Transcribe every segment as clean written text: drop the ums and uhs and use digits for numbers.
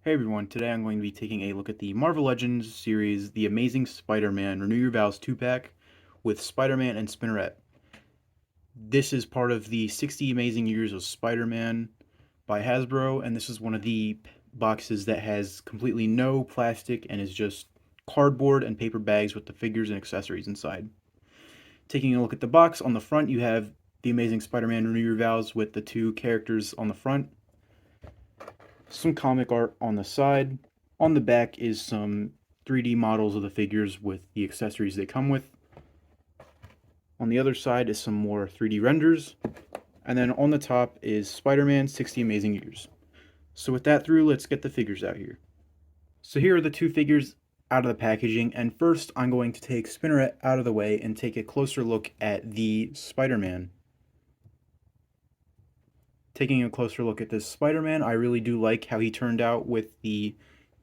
Hey everyone, today I'm going to be taking a look at the Marvel Legends series, The Amazing Spider-Man Renew Your Vows 2-pack with Spider-Man and Spinneret. This is part of the 60 Amazing Years of Spider-Man by Hasbro, and this is one of the boxes that has completely no plastic and is just cardboard and paper bags with the figures and accessories inside. Taking a look at the box, on the front you have The Amazing Spider-Man Renew Your Vows with the two characters on the front, some comic art on the side. On the back is some 3D models of the figures with the accessories they come with. On the other side is some more 3D renders. And then on the top is Spider-Man 60 Amazing Years. So with that through, let's get the figures out here. So here are the two figures out of the packaging, and first I'm going to take Spinneret out of the way and take a closer look at the Spider-Man. Taking a closer look at this Spider-Man, I really do like how he turned out with the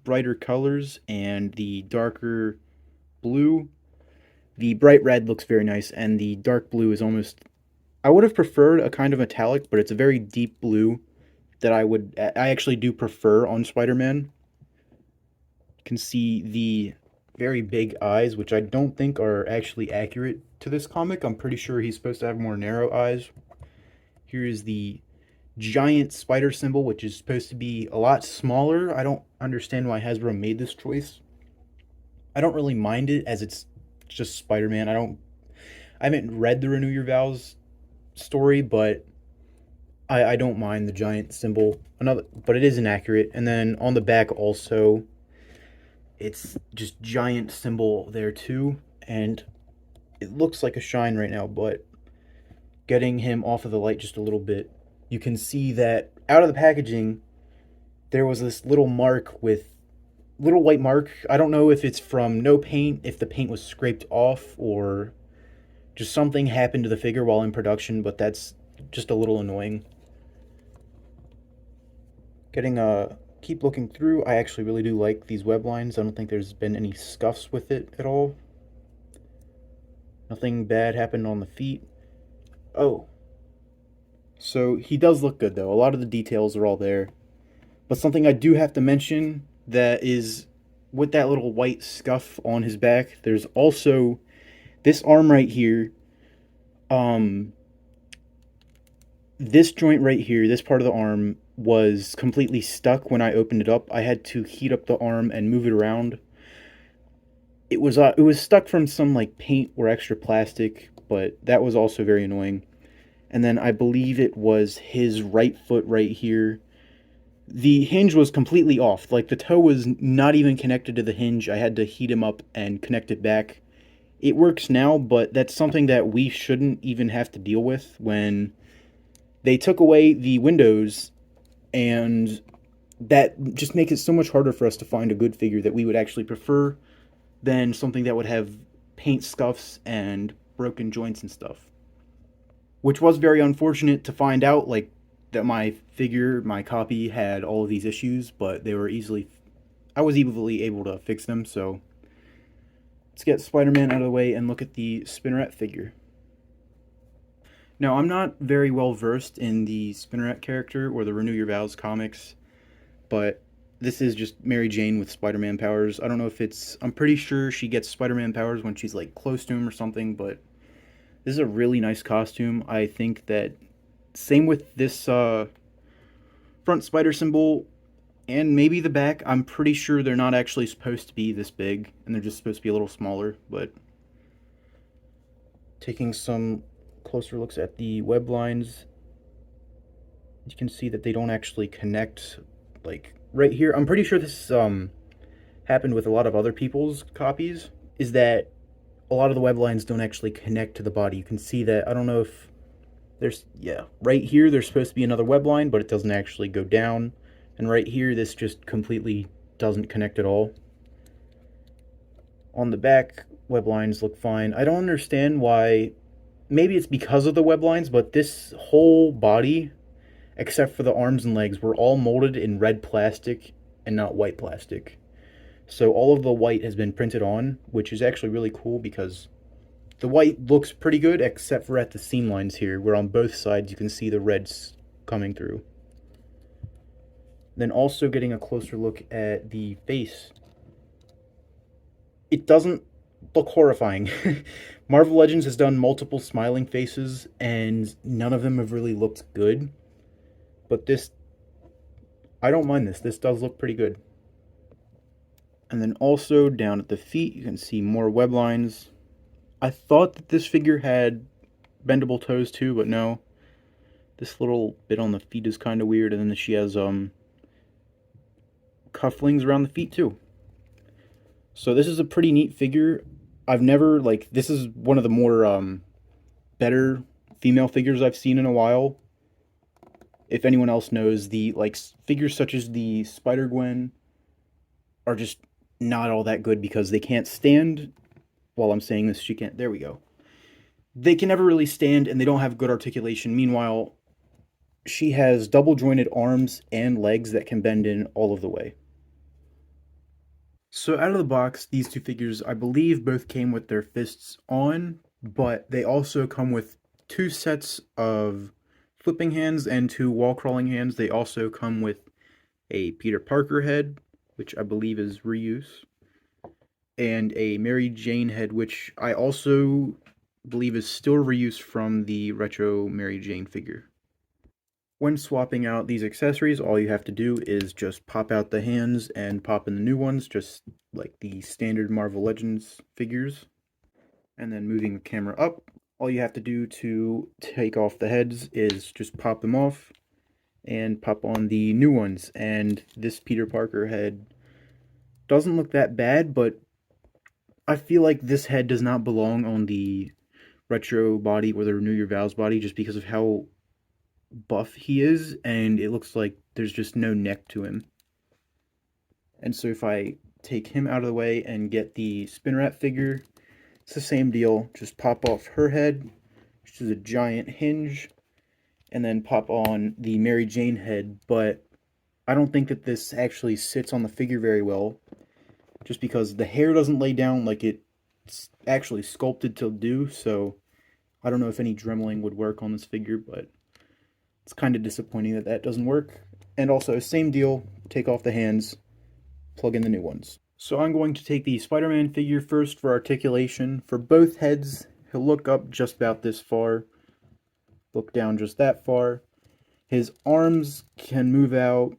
brighter colors and the darker blue. The bright red looks very nice, and the dark blue is almost... I would have preferred a kind of metallic, but it's a very deep blue that I actually do prefer on Spider-Man. You can see the very big eyes, which I don't think are actually accurate to this comic. I'm pretty sure he's supposed to have more narrow eyes. Here is the giant spider symbol, which is supposed to be a lot smaller. I don't understand why Hasbro made this choice. I don't really mind it, as it's just Spider-Man. I haven't read the Renew Your Vows story, but I don't mind the giant symbol. But it is inaccurate. And then on the back also, it's just giant symbol there too, and it looks like a shine right now, but getting him off of the light just a little bit, you can see that out of the packaging there was this little mark with little white mark. I don't know if it's from no paint, if the paint was scraped off, or just something happened to the figure while in production, but that's just a little annoying. Keep looking through. I actually really do like these web lines. I don't think there's been any scuffs with it at all. Nothing bad happened on the feet. Oh. So he does look good though. A lot of the details are all there. But something I do have to mention that is with that little white scuff on his back, there's also this arm right here. This joint right here, this part of the arm, was completely stuck when I opened it up. I had to heat up the arm and move it around. It was stuck from some like paint or extra plastic, but that was also very annoying. And then I believe it was his right foot right here. The hinge was completely off. Like the toe was not even connected to the hinge. I had to heat him up and connect it back. It works now, but that's something that we shouldn't even have to deal with when they took away the windows, and that just makes it so much harder for us to find a good figure that we would actually prefer than something that would have paint scuffs and broken joints and stuff. Which was very unfortunate to find out, like, that my figure, my copy, had all of these issues, but I was easily able to fix them, so let's get Spider-Man out of the way and look at the Spinneret figure. Now, I'm not very well versed in the Spinneret character or the Renew Your Vows comics, but this is just Mary Jane with Spider-Man powers. I don't know if I'm pretty sure she gets Spider-Man powers when she's like close to him or something, but this is a really nice costume. I think that same with this front spider symbol and maybe the back. I'm pretty sure they're not actually supposed to be this big, and they're just supposed to be a little smaller, but taking some closer looks at the web lines, you can see that they don't actually connect, like right here. I'm pretty sure this happened with a lot of other people's copies, is that a lot of the web lines don't actually connect to the body. You can see that. I don't know if yeah, right here there's supposed to be another web line, but it doesn't actually go down, and right here this just completely doesn't connect at all. On the back, web lines look fine. I don't understand why. Maybe it's because of the web lines, but this whole body, except for the arms and legs, were all molded in red plastic and not white plastic. So all of the white has been printed on, which is actually really cool because the white looks pretty good, except for at the seam lines here, where on both sides you can see the reds coming through. Then also getting a closer look at the face. It doesn't look horrifying. Marvel Legends has done multiple smiling faces, and none of them have really looked good. But this, I don't mind this. This does look pretty good. And then also down at the feet, you can see more web lines. I thought that this figure had bendable toes too, but no. This little bit on the feet is kind of weird, and then she has cufflings around the feet too. So this is a pretty neat figure. I've never like this is one of the more better female figures I've seen in a while. If anyone else knows, the like figures such as the Spider Gwen are just not all that good because they can't stand. While I'm saying this, she can't. There we go. They can never really stand, and they don't have good articulation. Meanwhile, she has double jointed arms and legs that can bend in all of the way. So out of the box, these two figures, I believe, both came with their fists on, but they also come with two sets of flipping hands and two wall crawling hands. They also come with a Peter Parker head, which I believe is reuse, and a Mary Jane head, which I also believe is still reuse from the retro Mary Jane figure. When swapping out these accessories, all you have to do is just pop out the hands and pop in the new ones, just like the standard Marvel Legends figures. And then moving the camera up, all you have to do to take off the heads is just pop them off and pop on the new ones. And this Peter Parker head doesn't look that bad, but I feel like this head does not belong on the retro body or the Renew Your Vows body just because of how buff he is, and it looks like there's just no neck to him. And so if I take him out of the way and get the Spinneret figure, it's the same deal. Just pop off her head, which is a giant hinge, and then pop on the Mary Jane head, but I don't think that this actually sits on the figure very well, just because the hair doesn't lay down like it's actually sculpted to do, so I don't know if any dremeling would work on this figure, but it's kind of disappointing that that doesn't work. And also, same deal, take off the hands, plug in the new ones. So I'm going to take the Spider-Man figure first for articulation. For both heads, he'll look up just about this far, look down just that far. His arms can move out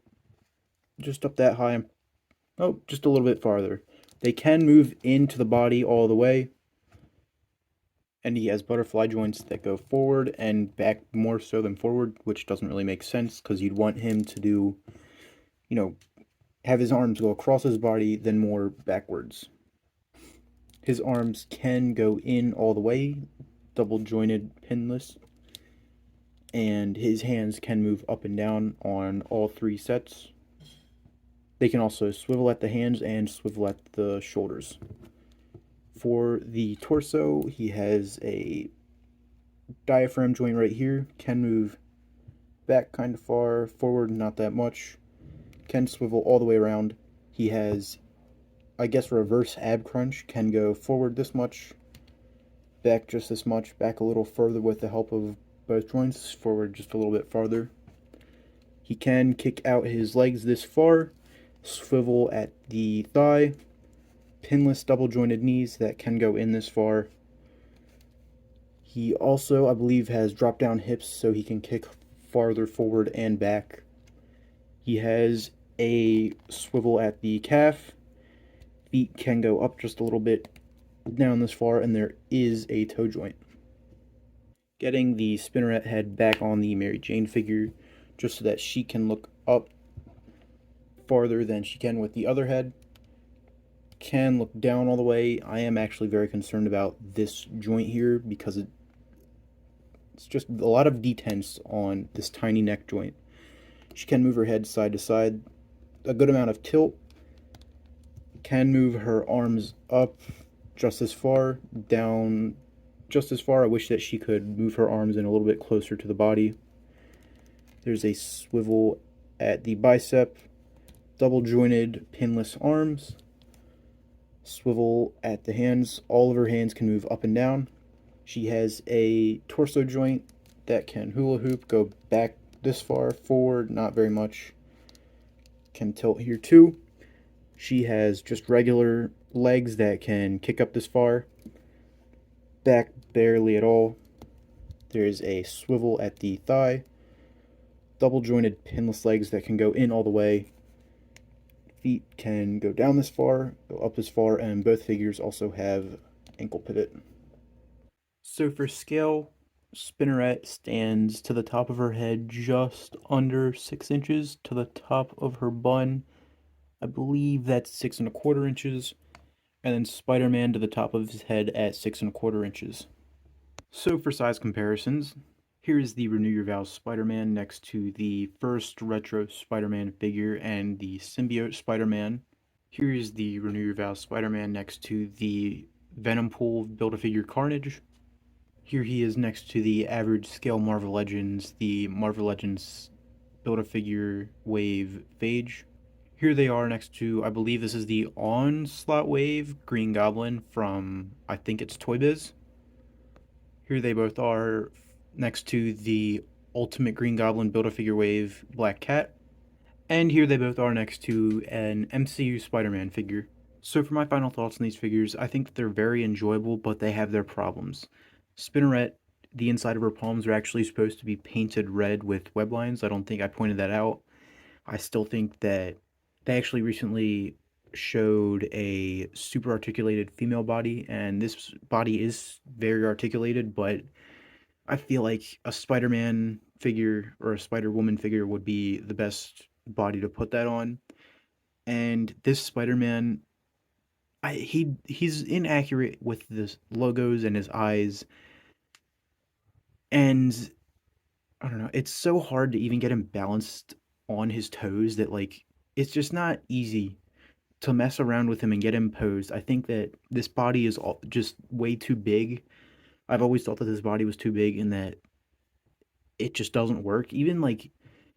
just up that high. Oh, just a little bit farther. They can move into the body all the way. And he has butterfly joints that go forward and back more so than forward, which doesn't really make sense because you'd want him to do, have his arms go across his body, then more backwards. His arms can go in all the way, double jointed, pinless, and his hands can move up and down on all three sets. They can also swivel at the hands and swivel at the shoulders. For the torso, he has a diaphragm joint right here, can move back kind of far, forward not that much, can swivel all the way around. He has, I guess, reverse ab crunch, can go forward this much, back just this much, back a little further with the help of both joints, forward just a little bit farther. He can kick out his legs this far, swivel at the thigh, pinless double jointed knees that can go in this far. He also, I believe, has drop down hips so he can kick farther forward and back. He has a swivel at the calf. Feet can go up just a little bit down this far, and there is a toe joint. Getting the Spinneret head back on the Mary Jane figure just so that she can look up farther than she can with the other head. Can look down all the way. I am actually very concerned about this joint here because it's just a lot of detents on this tiny neck joint. She can move her head side to side, a good amount of tilt. Can move her arms up just as far, down just as far. I wish that she could move her arms in a little bit closer to the body. There's a swivel at the bicep, double jointed pinless arms. Swivel at the hands. All of her hands can move up and down. She has a torso joint that can hula hoop, go back this far, forward, not very much. can tilt here too. She has just regular legs that can kick up this far, back barely at all. There's a swivel at the thigh, double jointed pinless legs that can go in all the way. Feet can go down this far, go up this far, and both figures also have ankle pivot. So for scale, Spinneret stands to the top of her head just under 6 inches to the top of her bun. I believe that's 6¼ inches. And then Spider-Man to the top of his head at 6¼ inches. So for size comparisons, here is the Renew Your Vows Spider-Man next to the first retro Spider-Man figure and the symbiote Spider-Man. Here is the Renew Your Vows Spider-Man next to the Venom Pool Build-A-Figure Carnage. Here he is next to the average scale Marvel Legends, the Marvel Legends Build-A-Figure Wave Phage. Here they are next to, I believe this is the Onslaught Wave Green Goblin from, I think it's Toy Biz. Here they both are next to the Ultimate Green Goblin Build-A-Figure Wave Black Cat. And here they both are next to an MCU Spider-Man figure. So for my final thoughts on these figures, I think they're very enjoyable, but they have their problems. Spinneret, the inside of her palms are actually supposed to be painted red with web lines. I don't think I pointed that out. I still think that they actually recently showed a super articulated female body, and this body is very articulated, but I feel like a Spider-Man figure or a Spider-Woman figure would be the best body to put that on. And this Spider-Man, he's inaccurate with the logos and his eyes, and I don't know, it's so hard to even get him balanced on his toes that like it's just not easy to mess around with him and get him posed. I think that this body is just way too big. I've always thought that this body was too big and that it just doesn't work. Even like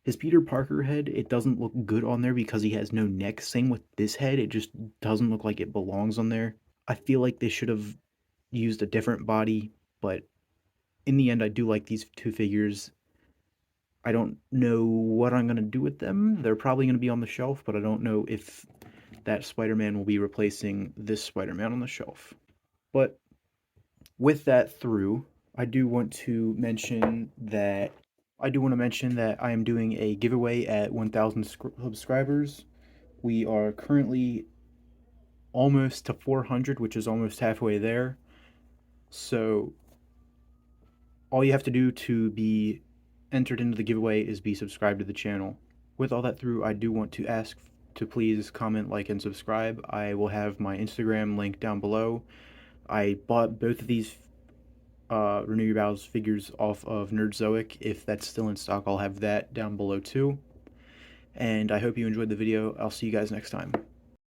his Peter Parker head, it doesn't look good on there because he has no neck. Same with this head, it just doesn't look like it belongs on there. I feel like they should have used a different body, but in the end, I do like these two figures. I don't know what I'm going to do with them. They're probably going to be on the shelf, but I don't know if that Spider-Man will be replacing this Spider-Man on the shelf. But with that through, I do want to mention that I am doing a giveaway at 1,000 subscribers. We are currently almost to 400, which is almost halfway there. So all you have to do to be entered into the giveaway is be subscribed to the channel. With all that through, I do want to ask to please comment, like, and subscribe. I will have my Instagram link down below. I bought both of these Renew Your Vows figures off of Nerdzoic. If that's still in stock, I'll have that down below too. And I hope you enjoyed the video. I'll see you guys next time.